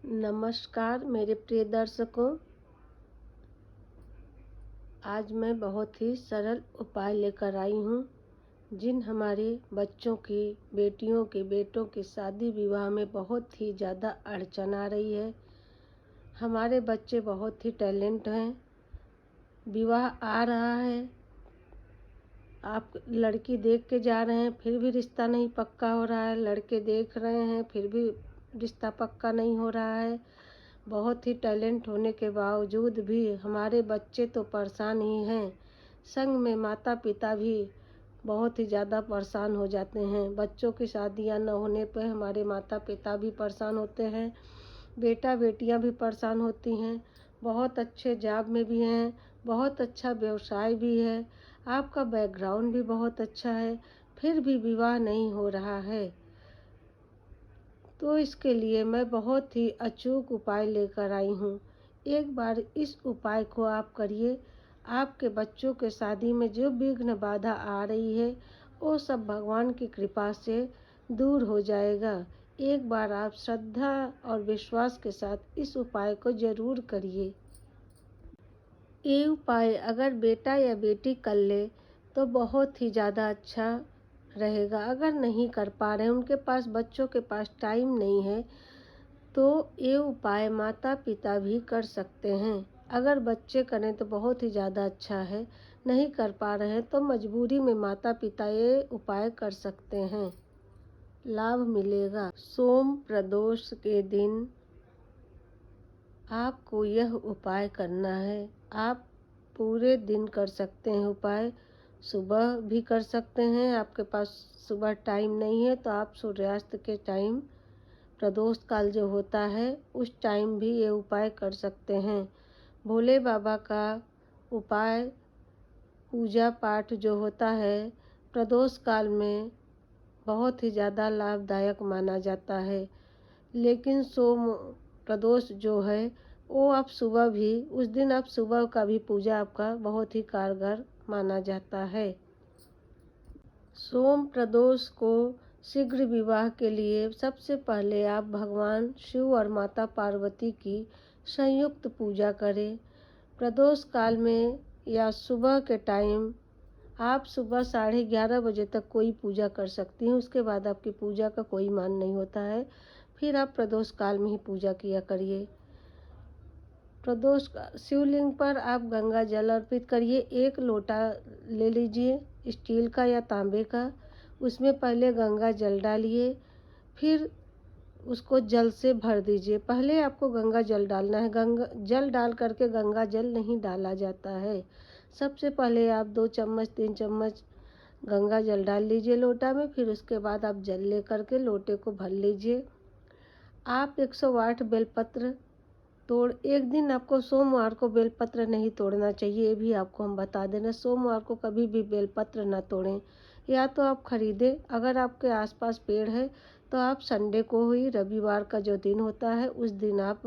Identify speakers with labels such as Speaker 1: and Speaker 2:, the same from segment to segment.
Speaker 1: नमस्कार मेरे प्रिय दर्शकों। आज मैं बहुत ही सरल उपाय लेकर आई हूँ जिन हमारे बच्चों की, बेटियों की, बेटों की शादी विवाह में बहुत ही ज़्यादा अड़चन आ रही है। हमारे बच्चे बहुत ही टैलेंट हैं, विवाह आ रहा है, आप लड़की देख के जा रहे हैं फिर भी रिश्ता नहीं पक्का हो रहा है, लड़के देख रहे हैं फिर भी रिश्ता पक्का नहीं हो रहा है। बहुत ही टैलेंट होने के बावजूद भी हमारे बच्चे तो परेशान ही हैं, संग में माता पिता भी बहुत ही ज़्यादा परेशान हो जाते हैं। बच्चों की शादियां न होने पर हमारे माता पिता भी परेशान होते हैं, बेटा बेटियां भी परेशान होती हैं। बहुत अच्छे जॉब में भी हैं, बहुत अच्छा व्यवसाय भी है, आपका बैकग्राउंड भी बहुत अच्छा है, फिर भी विवाह नहीं हो रहा है। तो इसके लिए मैं बहुत ही अचूक उपाय लेकर आई हूँ। एक बार इस उपाय को आप करिए, आपके बच्चों के शादी में जो विघ्न बाधा आ रही है वो सब भगवान की कृपा से दूर हो जाएगा। एक बार आप श्रद्धा और विश्वास के साथ इस उपाय को जरूर करिए। ये उपाय अगर बेटा या बेटी कर ले तो बहुत ही ज़्यादा अच्छा रहेगा। अगर नहीं कर पा रहे हैं, उनके पास, बच्चों के पास टाइम नहीं है, तो ये उपाय माता पिता भी कर सकते हैं। अगर बच्चे करें तो बहुत ही ज़्यादा अच्छा है, नहीं कर पा रहे हैं तो मजबूरी में माता पिता ये उपाय कर सकते हैं, लाभ मिलेगा। सोम प्रदोष के दिन आपको यह उपाय करना है। आप पूरे दिन कर सकते हैं उपाय, सुबह भी कर सकते हैं, आपके पास सुबह टाइम नहीं है तो आप सूर्यास्त के टाइम, प्रदोष काल जो होता है उस टाइम भी ये उपाय कर सकते हैं। भोले बाबा का उपाय, पूजा पाठ जो होता है प्रदोष काल में बहुत ही ज़्यादा लाभदायक माना जाता है। लेकिन सोम प्रदोष जो है वो आप सुबह भी, उस दिन आप सुबह का भी पूजा आपका बहुत ही कारगर माना जाता है। सोम प्रदोष को शीघ्र विवाह के लिए सबसे पहले आप भगवान शिव और माता पार्वती की संयुक्त पूजा करें। प्रदोष काल में या सुबह के टाइम आप सुबह 11:30 बजे तक कोई पूजा कर सकती हैं, उसके बाद आपकी पूजा का कोई मान नहीं होता है। फिर आप प्रदोष काल में ही पूजा किया करिए। प्रदोष शिवलिंग पर आप गंगा जल अर्पित करिए। 1 लोटा ले लीजिए, स्टील का या तांबे का, उसमें पहले गंगा जल डालिए, फिर उसको जल से भर दीजिए। पहले आपको गंगा जल डालना है, गंगा जल डाल करके गंगा जल नहीं डाला जाता है। सबसे पहले आप 2 चम्मच 3 चम्मच गंगा जल डाल लीजिए लोटा में, फिर उसके बाद आप जल ले करके लोटे को भर लीजिए। आप 108 बेलपत्र तोड़, एक दिन आपको सोमवार को बेलपत्र नहीं तोड़ना चाहिए, ये भी आपको हम बता देना। सोमवार को कभी भी बेलपत्र ना तोड़ें, या तो आप खरीदें, अगर आपके आसपास पेड़ है तो आप संडे को ही, रविवार का जो दिन होता है उस दिन आप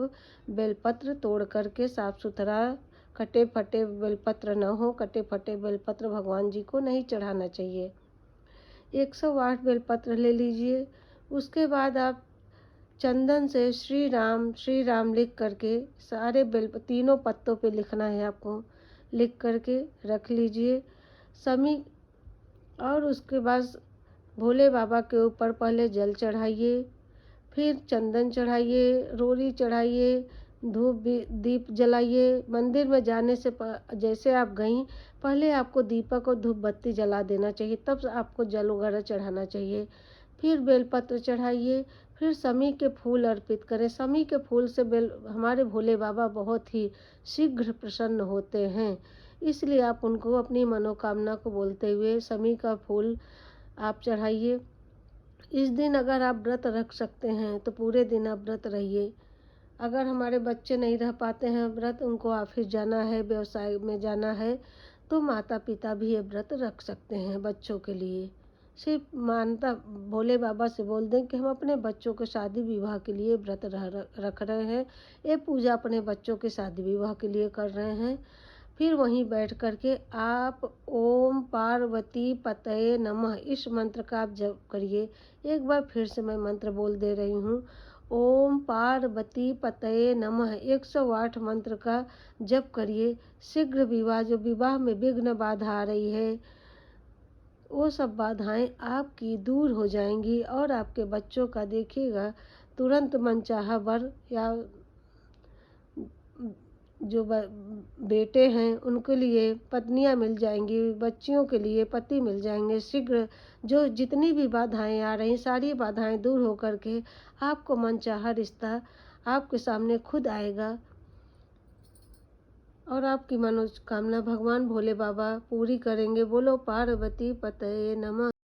Speaker 1: बेलपत्र तोड़ करके साफ सुथरा, कटे फटे बेलपत्र ना हो, कटे फटे बेलपत्र भगवान जी को नहीं चढ़ाना चाहिए। 108 बेलपत्र ले लीजिए। उसके बाद आप चंदन से श्री राम लिख करके, सारे बेल तीनों पत्तों पे लिखना है आपको, लिख करके रख लीजिए समी। और उसके बाद भोले बाबा के ऊपर पहले जल चढ़ाइए, फिर चंदन चढ़ाइए, रोली चढ़ाइए, धूप दीप जलाइए। मंदिर में जाने से जैसे आप गईं, पहले आपको दीपक और धूप बत्ती जला देना चाहिए, तब आपको जल वगैरह चढ़ाना चाहिए। फिर बेलपत्र चढ़ाइए, फिर समी के फूल अर्पित करें। समी के फूल से हमारे भोले बाबा बहुत ही शीघ्र प्रसन्न होते हैं, इसलिए आप उनको अपनी मनोकामना को बोलते हुए समी का फूल आप चढ़ाइए। इस दिन अगर आप व्रत रख सकते हैं तो पूरे दिन आप व्रत रहिए। अगर हमारे बच्चे नहीं रह पाते हैं व्रत, उनको ऑफिस जाना है, व्यवसाय में जाना है, तो माता पिता भी ये व्रत रख सकते हैं बच्चों के लिए। सिर्फ मानता भोले बाबा से बोल दें कि हम अपने बच्चों के शादी विवाह के लिए व्रत रख रहे हैं, ये पूजा अपने बच्चों के शादी विवाह के लिए कर रहे हैं। फिर वहीं बैठ करके आप ओम पार्वती पतये नमः इस मंत्र का आप जप करिए। एक बार फिर से मैं मंत्र बोल दे रही हूँ। ओम पार्वती पतये नमः 108 मंत्र का जप करिए। शीघ्र विवाह, जो विवाह में विघ्न बाधा आ रही है, वो सब बाधाएं आपकी दूर हो जाएंगी और आपके बच्चों का देखिएगा तुरंत मनचाहा वर, या जो बेटे हैं उनके लिए पत्नियां मिल जाएंगी, बच्चियों के लिए पति मिल जाएंगे। शीघ्र जो जितनी भी बाधाएं आ रही, सारी बाधाएं दूर हो करके आपको मनचाहा रिश्ता आपके सामने खुद आएगा और आपकी मनोकामना भगवान भोले बाबा पूरी करेंगे। बोलो पार्वती पतये नमः।